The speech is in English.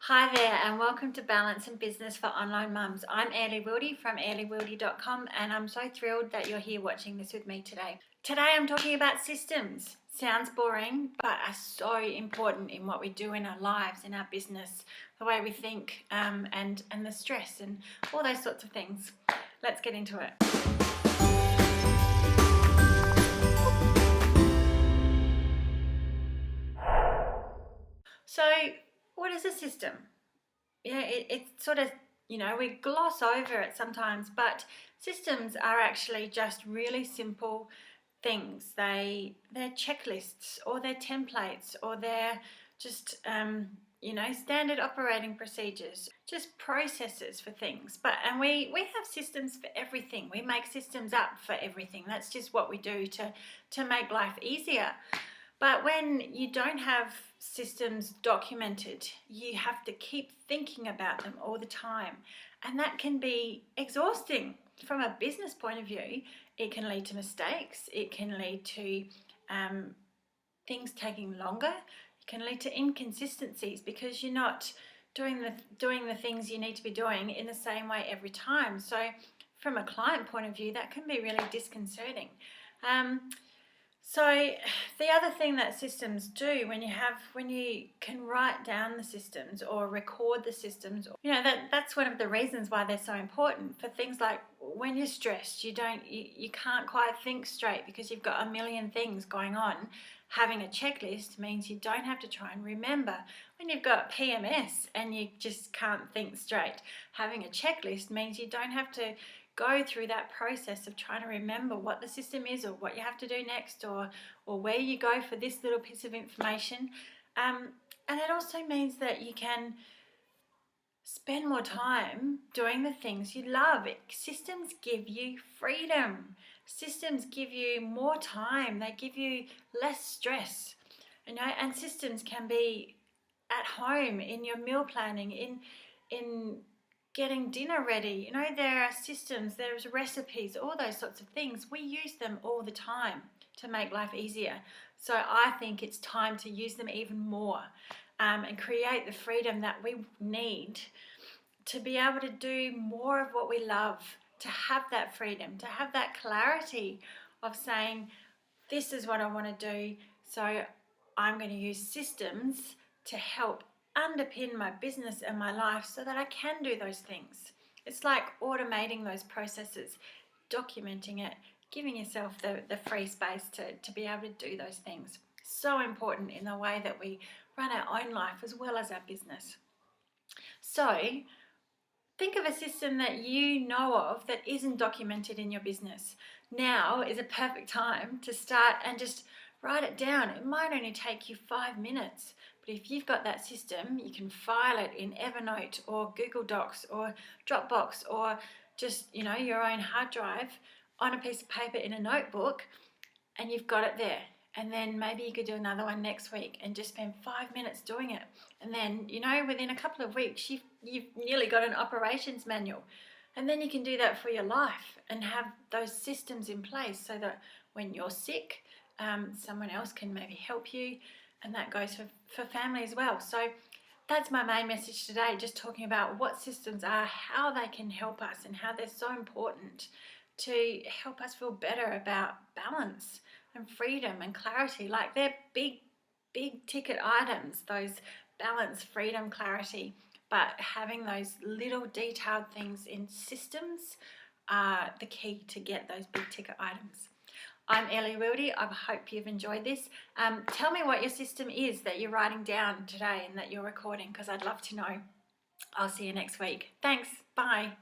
Hi there and welcome to Balance and Business for Online Mums. I'm Airlie Wildy from airliewildy.com and I'm so thrilled that you're here watching this with me today. Today I'm talking about systems. Sounds boring, but are so important in what we do in our lives, in our business, the way we think, and the stress and all those sorts of things. Let's get into it. So, what is a system? It's sort of, we gloss over it sometimes, but systems are actually just really simple things. They're checklists or they're templates or they're just, standard operating procedures, just processes for things. And we have systems for everything. We make systems up for everything. That's just what we do to make life easier. But when you don't have systems documented, you have to keep thinking about them all the time. And that can be exhausting. From a business point of view, it can lead to mistakes. It can lead to things taking longer. It can lead to inconsistencies because you're not doing the things you need to be doing in the same way every time. So from a client point of view, that can be really disconcerting. So the other thing that systems do when you can write down the systems or record the systems, that's one of the reasons why they're so important for things like when you're stressed, you can't quite think straight because you've got a million things going on. Having a checklist means you don't have to try and remember. When you've got PMS and you just can't think straight, having a checklist means you don't have to go through that process of trying to remember what the system is or what you have to do next or where you go for this little piece of information. And it also means that you can spend more time doing the things you love. Systems give you freedom. Systems give you more time. They give you less stress. And systems can be at home, in your meal planning, in getting dinner ready. There are systems, there's recipes, all those sorts of things. We use them all the time to make life easier. So I think it's time to use them even more and create the freedom that we need to be able to do more of what we love, to have that freedom, to have that clarity of saying, this is what I want to do. So I'm going to use systems to help underpin my business and my life so that I can do those things. It's like automating those processes, documenting it, giving yourself the free space to be able to do those things. So important in the way that we run our own life as well as our business. So think of a system that you know of that isn't documented in your business. Now is a perfect time to start and just write it down. It might only take you 5 minutes, but if you've got that system, you can file it in Evernote or Google Docs or Dropbox or just, your own hard drive on a piece of paper in a notebook, and you've got it there. And then maybe you could do another one next week and just spend 5 minutes doing it. And then, within a couple of weeks, you've nearly got an operations manual. And then you can do that for your life and have those systems in place so that when you're sick, someone else can maybe help you, and that goes for family as well. So that's my main message today, just talking about what systems are, how they can help us, and how they're so important to help us feel better about balance and freedom and clarity. Like they're big ticket items, those balance, freedom, clarity, but having those little detailed things in systems are the key to get those big ticket items. I'm Airlie Wildy. I hope you've enjoyed this. Tell me what your system is that you're writing down today and that you're recording, because I'd love to know. I'll see you next week. Thanks. Bye.